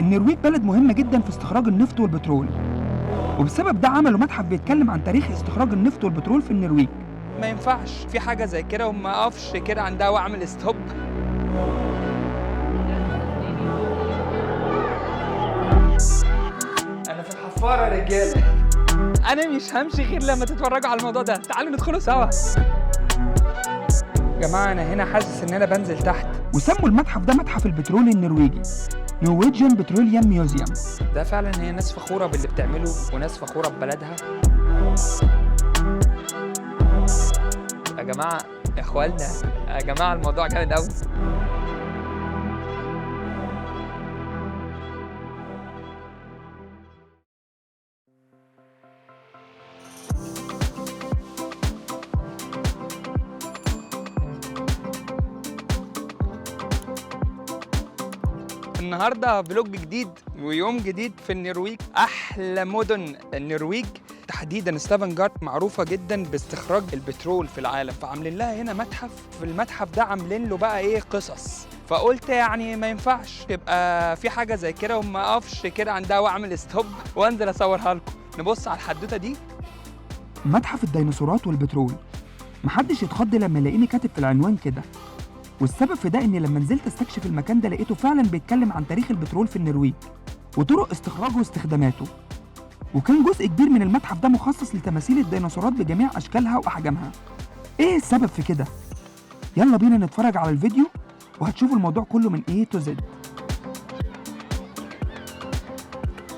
النرويج بلد مهمة جدا في استخراج النفط والبترول، وبسبب ده عملوا متحف بيتكلم عن تاريخ استخراج النفط والبترول في النرويج. ما ينفعش في حاجة زي كده وما أقفش كده عندها وأعمل ستوب. أنا في الحفارة يا رجالة. أنا مش همشي غير لما تتفرجوا على الموضوع ده، تعالوا ندخلوا سوا. يا جماعة أنا هنا حاسس إن أنا بنزل تحت. وسموا المتحف ده متحف البترول النرويجي، نورويجيان بتروليوم ميوزيوم. ده فعلا هي ناس فخورة باللي بتعمله وناس فخورة ببلدها. يا جماعة يا إخوالنا، يا جماعة الموضوع جامد أوي. النهارده فلوج جديد ويوم جديد في النرويج، احلى مدن النرويج تحديدا ستافنجارت معروفه جدا باستخراج البترول في العالم، فعاملين لها هنا متحف. في المتحف ده عاملين له بقى ايه قصص، فقلت يعني ما ينفعش تبقى في حاجه زي كده وما اقفش كده عندها واعمل ستوب وانزل اصورها لكم. نبص على الحدوته دي. متحف الديناصورات والبترول. محدش يتخض لما يلاقيني كاتب في العنوان كده، والسبب في ده اني لما نزلت استكشف المكان ده لقيته فعلا بيتكلم عن تاريخ البترول في النرويج وطرق استخراجه واستخداماته. وكان جزء كبير من المتحف ده مخصص لتماثيل الديناصورات بجميع اشكالها واحجامها. ايه السبب في كده؟ يلا بينا نتفرج على الفيديو وهتشوفوا الموضوع كله من A to Z.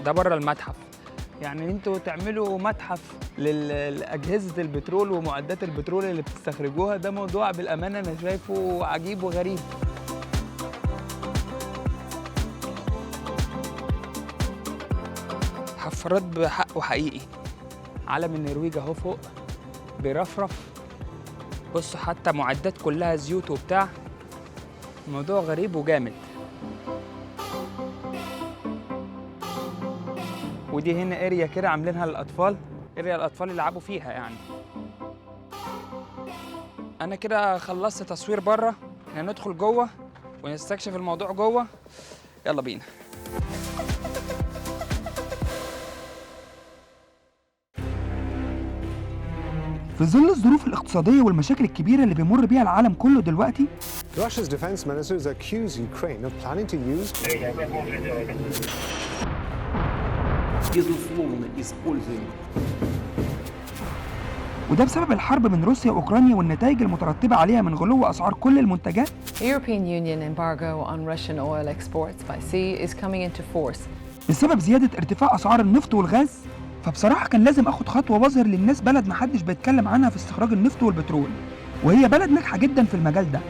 ده بره المتحف، يعني انتوا تعملوا متحف لأجهزة البترول ومعدات البترول اللي بتستخرجوها، ده موضوع بالأمانة أنا شايفه عجيب وغريب. حفارات بحق وحقيقي. علم النرويج اهو فوق بيرفرف. بصوا حتى معدات كلها زيوت وبتاع، الموضوع غريب وجامد. ودي هنا اريا كده عاملينها للاطفال، اريا الاطفال يلعبوا فيها يعني. انا كده خلصت تصوير بره، احنا ندخل جوه ونستكشف الموضوع جوه. يلا بينا. في ظل الظروف الاقتصادية والمشاكل الكبيرة اللي بيمر بيها العالم كله دلوقتي، Russia's defense ministers accuse Ukraine of planning to use وده بسبب الحرب من روسيا وأوكرانيا والنتائج المترتبة عليها من غلو أسعار كل المنتجات. The European Union embargo on Russian oil exports by sea is coming into force. بسبب زيادة ارتفاع أسعار النفط والغاز، فبصراحة كان لازم أخد خطوة وأظهر للناس بلد محدش بيتكلم عنها في استخراج النفط والبترول، وهي بلد ناجحة جدا في المجال ده،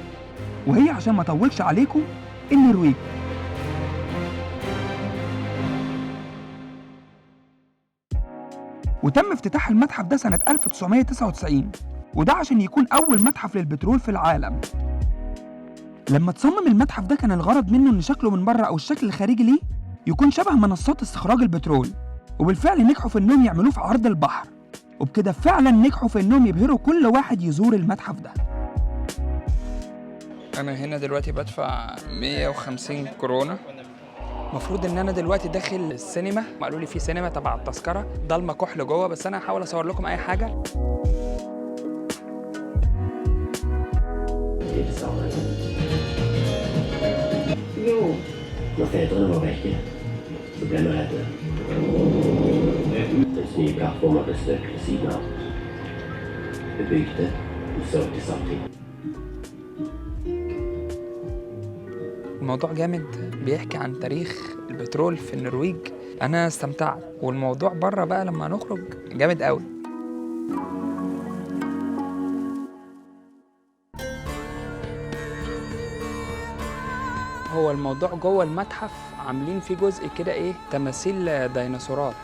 وهي عشان ما أطولش عليكم النرويج. وتم افتتاح المتحف ده سنة 1999، وده عشان يكون أول متحف للبترول في العالم. لما تصمم المتحف ده كان الغرض منه إن شكله من بره أو الشكل الخارجي ليه يكون شبه منصات استخراج البترول، وبالفعل نجحوا في إنهم يعملوه في عرض البحر، وبكده فعلا نجحوا في إنهم يبهروا كل واحد يزور المتحف ده. أنا هنا دلوقتي بدفع 150 كورونا. المفروض ان انا دلوقتي داخل السينما، قالوا لي في سينما تبع التذكره، ضلمه كحل جوه، بس انا هحاول اصور لكم اي حاجه. الموضوع جامد، بيحكي عن تاريخ البترول في النرويج. انا استمتعت، والموضوع بره بقى لما نخرج جامد قوي. هو الموضوع جوه المتحف عاملين فيه جزء كده ايه تماثيل ديناصورات،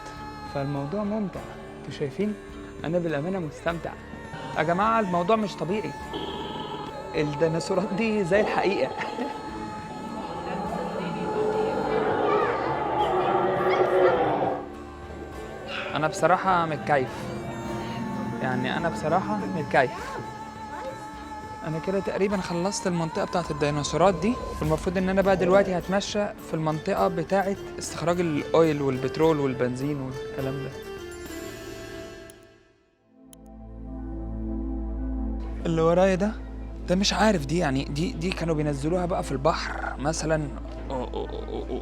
فالموضوع ممتع. انتوا شايفين؟ انا بالامانه مستمتع يا جماعه، الموضوع مش طبيعي. الديناصورات دي زي الحقيقه. أنا بصراحة متكيف، يعني أنا بصراحة متكيف. انا كده تقريبا خلصت المنطقه بتاعه الديناصورات دي، والمفروض ان انا بقى دلوقتي هتمشى في المنطقه بتاعه استخراج الاويل والبترول والبنزين والكلام ده. اللي ورايا ده مش عارف دي يعني دي كانوا بينزلوها بقى في البحر مثلا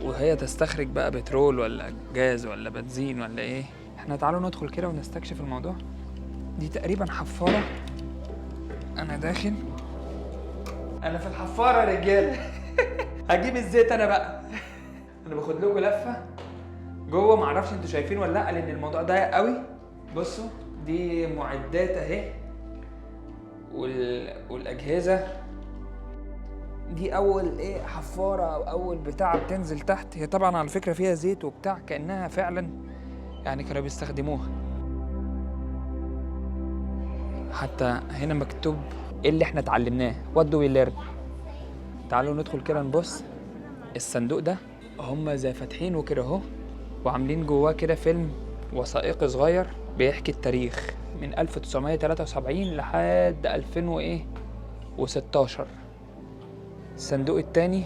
وهي تستخرج بقى بترول ولا جاز ولا بنزين ولا ايه. احنا تعالوا ندخل كده ونستكشف الموضوع. دي تقريبا حفاره. انا داخل، انا في الحفاره يا رجاله. هجيب الزيت انا بقى. انا باخد لكم لفه جوه، معرفش انتوا شايفين ولا لا لان الموضوع ضيق قوي. بصوا دي معدات اهي والاجهزه دي. اول ايه حفاره او اول بتاعه بتنزل تحت. هي طبعا على فكره فيها زيت وبتاع كانها فعلا يعني كانوا بيستخدموها. حتى هنا مكتوب ايه اللي احنا اتعلمناه what do we learn. تعالوا ندخل كده نبص. الصندوق ده هم زي فاتحينه كده اهو، وعاملين جواه كده فيلم وثائقي صغير بيحكي التاريخ من 1973 لحد 2016. الصندوق التاني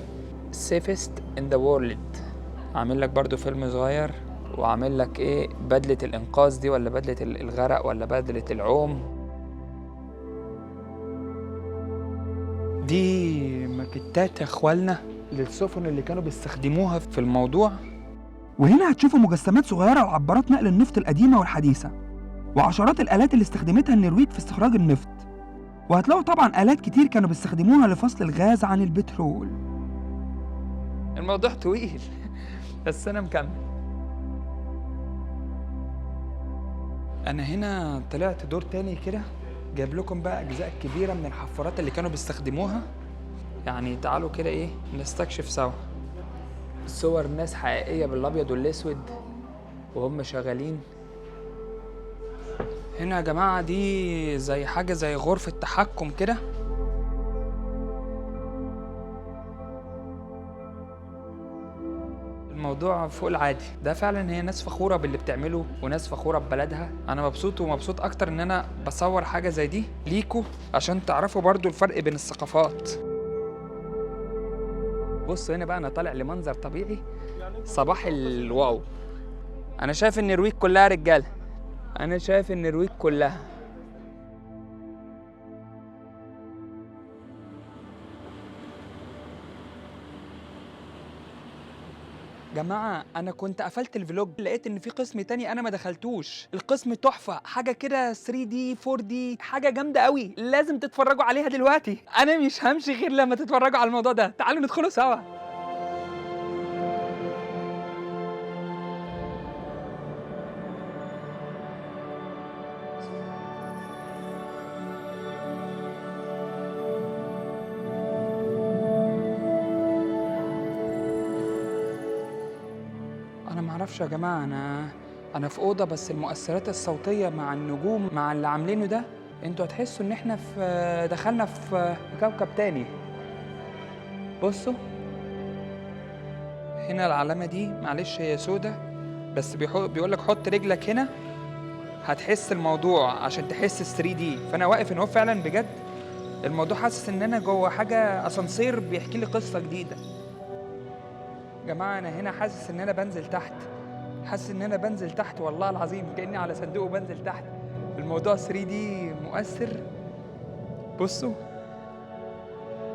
safest in the world، عامل لك برضو فيلم صغير وعامل لك ايه بدلة الانقاذ دي ولا بدلة الغرق ولا بدلة العوم. دي ماكيتات يا اخوالنا للسفن اللي كانوا بيستخدموها في الموضوع. وهنا هتشوفوا مجسمات صغيرة وعبارات نقل النفط القديمة والحديثة، وعشرات الآلات اللي استخدمتها النرويج في استخراج النفط. وهتلاقوا طبعا آلات كتير كانوا بيستخدموها لفصل الغاز عن البترول. الموضوع طويل بس أنا مكمل. أنا هنا طلعت دور تاني كده، جايب لكم بقى أجزاء كبيرة من الحفارات اللي كانوا بيستخدموها. يعني تعالوا كده إيه نستكشف سوا. صور ناس حقيقية بالأبيض والأسود وهم شغالين. هنا يا جماعة دي زي حاجة زي غرفة تحكم كده. الموضوع فوق العادي. ده فعلا هي ناس فخورة باللي بتعمله وناس فخورة ببلدها. أنا مبسوط ومبسوط أكتر إن أنا بصور حاجة زي دي ليكوا عشان تعرفوا برضو الفرق بين الثقافات. بصوا هنا بقى أنا طالع لمنظر طبيعي صباح الواو. أنا شايف النرويج كلها رجالة. أنا شايف النرويج كلها. جماعة أنا كنت قفلت الفلوج، لقيت إن في قسم تاني أنا ما دخلتوش. القسم تحفة، حاجة كده 3D 4D، حاجة جامدة قوي، لازم تتفرجوا عليها دلوقتي. أنا مش همشي غير لما تتفرجوا على الموضوع ده. تعالوا ندخلوا سوا. أنا معرفش يا جماعة، أنا في أوضة بس المؤثرات الصوتية مع النجوم مع اللي عاملينه ده، انتوا هتحسوا إن إحنا دخلنا في كوكب تاني. بصوا هنا العلامة دي معلش هي سودة بس بيقولك حط رجلك هنا هتحس الموضوع عشان تحس 3D. فأنا واقف إن هو فعلا بجد الموضوع حاسس إن أنا جوه حاجة أسانسير بيحكي لي قصة جديدة. جماعة أنا هنا حاسس إن أنا بنزل تحت، حاسس إن أنا بنزل تحت والله العظيم كأني على صندوق وبنزل تحت. الموضوع 3D مؤثر. بصوا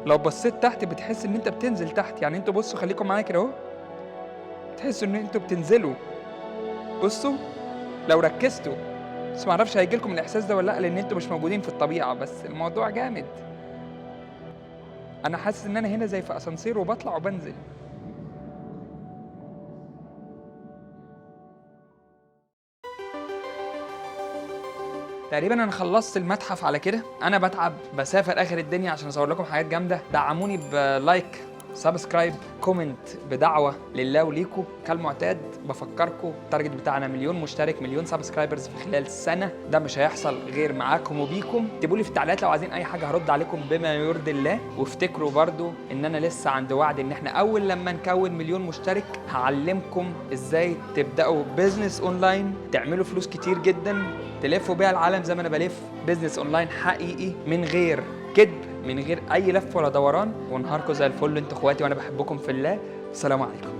لو بصيت تحت بتحس إن أنت بتنزل تحت. يعني أنتوا بصوا خليكم معايا كده أهو، تحسوا إن أنتوا بتنزلوا. بصوا لو ركزتوا، بس معرفش هيجيلكم الإحساس ده ولا لأ لأن أنتوا مش موجودين في الطبيعة، بس الموضوع جامد. أنا حاسس إن أنا هنا زي في أسانسير وبطلع وبنزل. تقريبا انا خلصت المتحف على كده. انا بتعب بسافر اخر الدنيا عشان اصور لكم حاجات جامده. دعموني بلايك، سبسكرايب، كومنت، بدعوه لله وليكم. كالمعتاد بفكركم التارجت بتاعنا مليون مشترك، مليون سبسكرايبرز في خلال سنه. ده مش هيحصل غير معاكم وبيكم. اكتبوا لي في التعليقات لو عايزين اي حاجه هرد عليكم بما يرضي الله. وافتكروا برضو ان انا لسه عند وعد ان احنا اول لما نكون مليون مشترك هعلمكم ازاي تبداوا بيزنس اونلاين، تعملوا فلوس كتير جدا، تلفوا بيها العالم زي ما انا بلف. بيزنس اونلاين حقيقي من غير كذب، من غير اي لف ولا دوران، ونهاركم زي الفل انتوا اخواتي وانا بحبكم في الله. السلام عليكم.